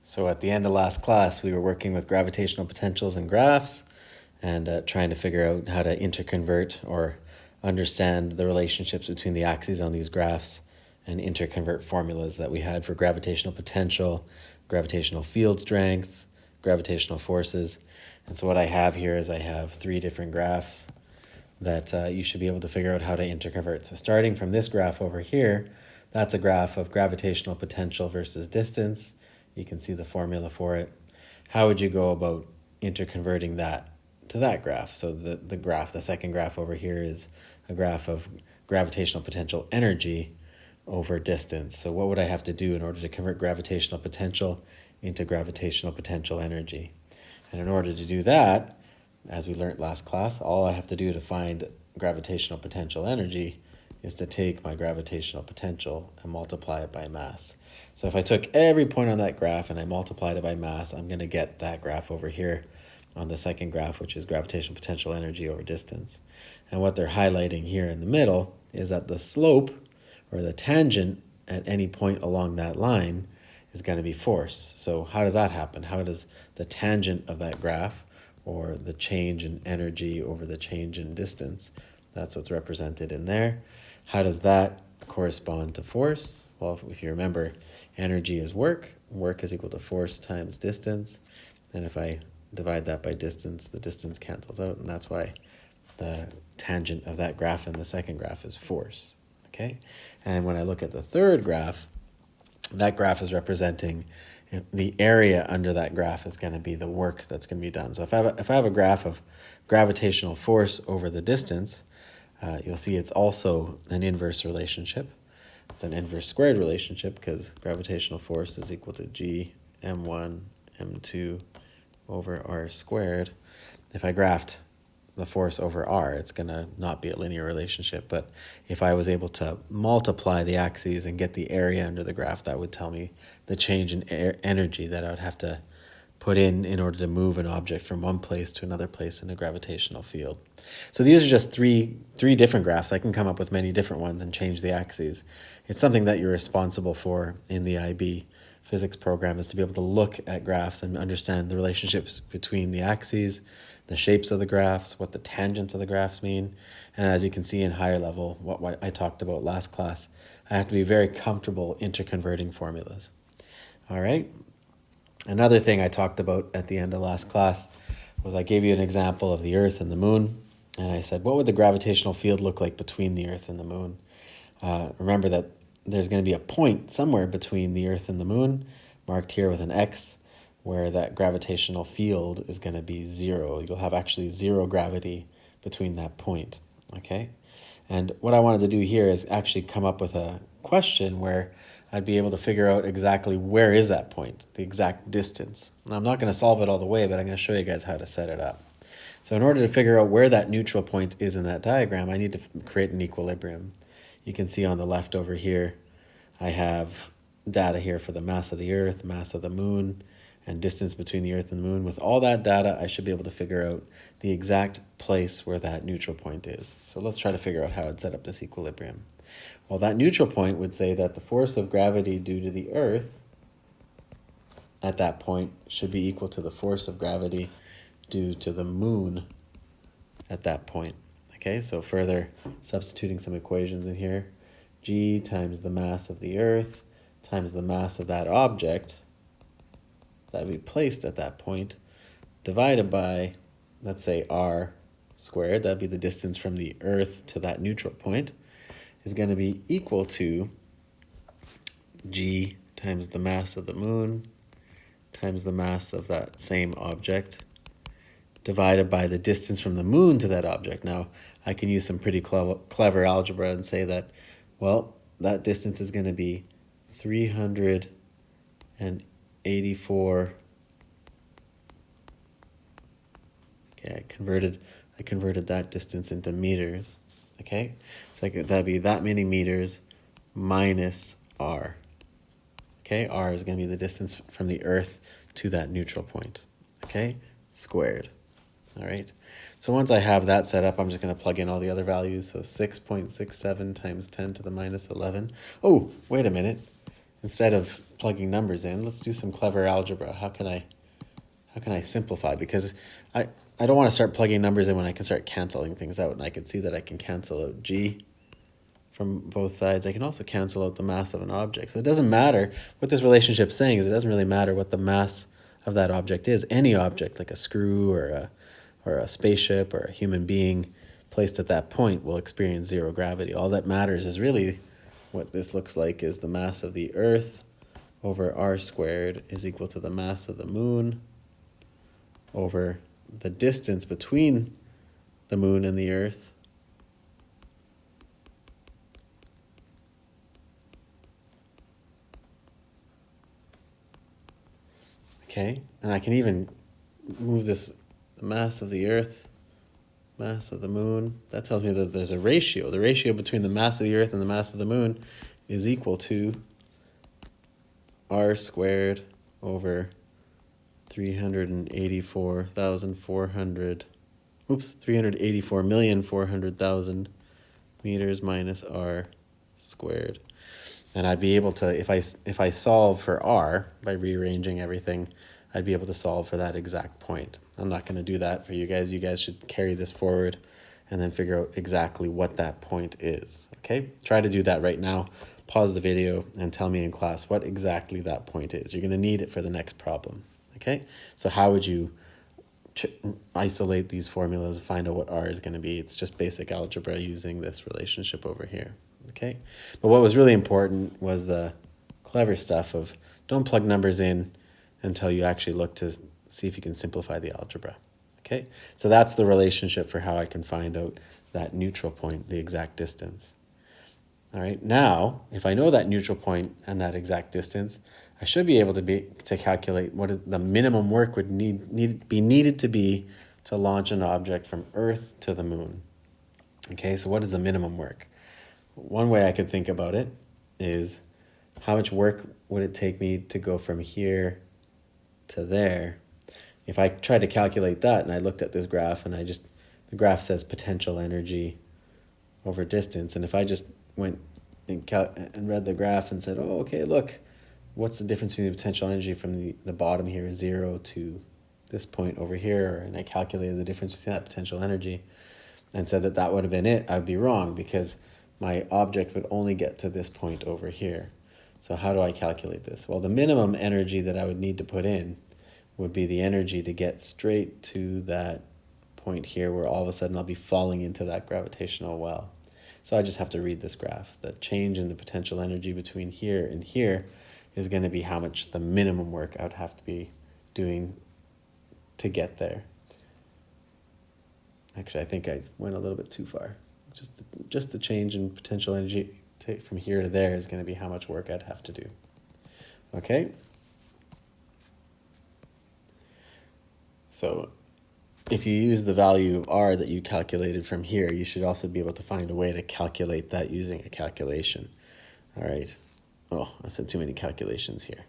So at the end of last class, we were working with gravitational potentials and graphs and trying to figure out how to interconvert or understand the relationships between the axes on these graphs and interconvert formulas that we had for gravitational potential, gravitational field strength, gravitational forces. And so what I have here is I have three different graphs that you should be able to figure out how to interconvert. So starting from this graph over here, that's a graph of gravitational potential versus distance. You can see the formula for it. How would you go about interconverting that to that graph? So the second graph over here is a graph of gravitational potential energy over distance. So what would I have to do in order to convert gravitational potential into gravitational potential energy? And in order to do that, as we learned last class, all I have to do to find gravitational potential energy is to take my gravitational potential and multiply it by mass. So if I took every point on that graph and I multiplied it by mass, I'm going to get that graph over here on the second graph, which is gravitational potential energy over distance. And what they're highlighting here in the middle is that the slope or the tangent at any point along that line is going to be force. So how does that happen? How does the tangent of that graph, or the change in energy over the change in distance, that's what's represented in there, how does that correspond to force? Well, if you remember, energy is work. Work is equal to force times distance. And if I divide that by distance, the distance cancels out, and that's why the tangent of that graph in the second graph is force. Okay? And when I look at the third graph, that graph is representing the area under that graph is going to be the work that's going to be done. So if I have a graph of gravitational force over the distance, you'll see it's also an inverse relationship. It's an inverse squared relationship because gravitational force is equal to G m1 m2 over r squared. If I graphed the force over r, it's going to not be a linear relationship. But if I was able to multiply the axes and get the area under the graph, that would tell me the change in energy that I would have to put in order to move an object from one place to another place in a gravitational field. So these are just three different graphs. I can come up with many different ones and change the axes. It's something that you're responsible for in the IB physics program, is to be able to look at graphs and understand the relationships between the axes, the shapes of the graphs, what the tangents of the graphs mean. And as you can see in higher level, what I talked about last class, I have to be very comfortable interconverting formulas. All right. Another thing I talked about at the end of last class was I gave you an example of the Earth and the Moon. And I said, what would the gravitational field look like between the Earth and the Moon? Remember that there's going to be a point somewhere between the Earth and the Moon, marked here with an X, where that gravitational field is going to be zero. You'll have actually zero gravity between that point, okay? And what I wanted to do here is actually come up with a question where I'd be able to figure out exactly where is that point, the exact distance. Now, I'm not going to solve it all the way, but I'm going to show you guys how to set it up. So in order to figure out where that neutral point is in that diagram, I need to create an equilibrium. You can see on the left over here, I have data here for the mass of the Earth, mass of the Moon, and distance between the Earth and the Moon. With all that data, I should be able to figure out the exact place where that neutral point is. So let's try to figure out how I'd set up this equilibrium. Well, that neutral point would say that the force of gravity due to the Earth at that point should be equal to the force of gravity due to the Moon at that point. Okay, so further substituting some equations in here, G times the mass of the Earth times the mass of that object that we placed at that point, divided by, let's say, r squared, that'd be the distance from the Earth to that neutral point, is going to be equal to G times the mass of the Moon times the mass of that same object, divided by the distance from the Moon to that object. Now, I can use some pretty clever algebra and say that, well, that distance is going to be 384. Okay, I converted that distance into meters. Okay, so that'd be that many meters minus r. Okay, r is going to be the distance from the Earth to that neutral point. Okay, squared. All right, so once I have that set up, I'm just going to plug in all the other values. So 6.67 times 10 to the minus 11. Oh, wait a minute. Instead of plugging numbers in. Let's do some clever algebra. How can I simplify? Because I don't want to start plugging numbers in when I can start canceling things out. And I can see that I can cancel out g from both sides. I can also cancel out the mass of an object. So it doesn't matter what this relationship is saying, is it doesn't really matter what the mass of that object is. Any object, like a screw or a spaceship or a human being placed at that point, will experience zero gravity. All that matters is really what this looks like is the mass of the Earth over r squared is equal to the mass of the moon over the distance between the moon and the Earth okay, and I can even move this mass of the Earth, mass of the moon. That tells me that there's a ratio. The ratio between the mass of the Earth and the mass of the moon is equal to r squared over 384,400 meters minus r squared. And I'd be able to, if I solve for r by rearranging everything, I'd be able to solve for that exact point. I'm not going to do that for you guys. You guys should carry this forward and then figure out exactly what that point is. Okay, try to do that right now. Pause the video and tell me in class what exactly that point is. You're going to need it for the next problem. Okay, so how would you isolate these formulas and find out what r is going to be? It's just basic algebra using this relationship over here. Okay, but what was really important was the clever stuff of don't plug numbers in until you actually look to see if you can simplify the algebra. Okay, so that's the relationship for how I can find out that neutral point, the exact distance. All right, now if I know that neutral point and that exact distance, I should be able to calculate what the minimum work would be needed to be to launch an object from Earth to the moon. Okay, so what is the minimum work? One way I could think about it is how much work would it take me to go from here to there? If I tried to calculate that and I looked at this graph and the graph says potential energy over distance, and if I just went and read the graph and said, oh, okay, look, what's the difference between the potential energy from the bottom here, 0 to this point over here, and I calculated the difference between that potential energy and said that would have been it, I would be wrong because my object would only get to this point over here. So how do I calculate this? Well, the minimum energy that I would need to put in would be the energy to get straight to that point here where all of a sudden I'll be falling into that gravitational well. So I just have to read this graph. The change in the potential energy between here and here is going to be how much the minimum work I would have to be doing to get there. Actually, I think I went a little bit too far. Just the change in potential energy from here to there is going to be how much work I'd have to do. Okay? So if you use the value of r that you calculated from here, you should also be able to find a way to calculate that using a calculation. All right. Oh, I said too many calculations here.